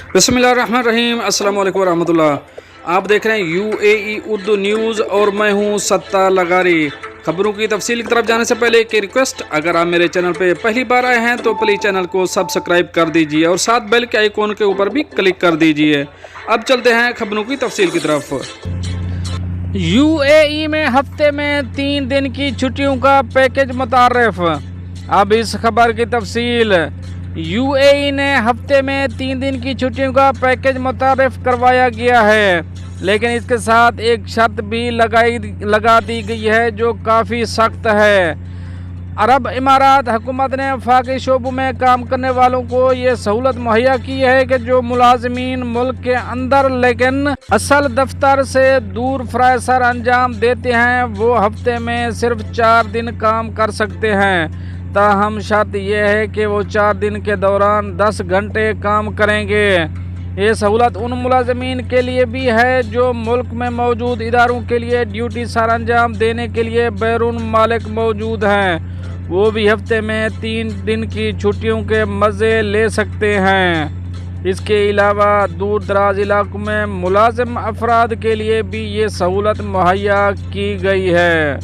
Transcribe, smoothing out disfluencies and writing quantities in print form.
बिस्मिल्लाहिर्रहमानिर्रहीम। अस्सलाम वालेकुम रहमतुल्लाह। आप देख रहे हैं UAE उर्दू न्यूज़ और मैं हूं सत्ता लगारी। खबरों की तफसील की तरफ जाने से पहले एक रिक्वेस्ट, अगर आप मेरे चैनल पे पहली बार आए हैं तो प्लीज़ चैनल को सब्सक्राइब कर दीजिए और साथ बेल के आइकॉन के ऊपर भी क्लिक कर दीजिए। अब चलते हैं खबरों की तफसील की तरफ। UAE में हफ्ते में 3 दिन की छुट्टियों का पैकेज मुतारफ। अब इस खबर की तफसील। UAE ने हफ्ते में 3 दिन की छुट्टियों का पैकेज मुतारफ करवाया गया है, लेकिन इसके साथ एक शर्त भी लगा दी गई है जो काफ़ी सख्त है। अरब इमारात हुकूमत ने वफाकी शोबों में काम करने वालों को ये सहूलत मुहैया की है कि जो मुलाजमीन मुल्क के अंदर लेकिन असल दफ्तर से दूर फ़राइसर अंजाम देते हैं वो हफ्ते में सिर्फ 4 दिन काम कर सकते हैं। ताहम शर्त यह है कि वो 4 दिन के दौरान 10 घंटे काम करेंगे। ये सहूलत उन मुलाजमीन के लिए भी है जो मुल्क में मौजूद इदारों के लिए ड्यूटी सर अंजाम देने के लिए बैरून मालिक मौजूद हैं। वो भी हफ्ते में 3 दिन की छुट्टियों के मज़े ले सकते हैं। इसके अलावा दूर दराज इलाकों में मुलाजिम अफराद के लिए भी ये सहूलत मुहैया की गई है।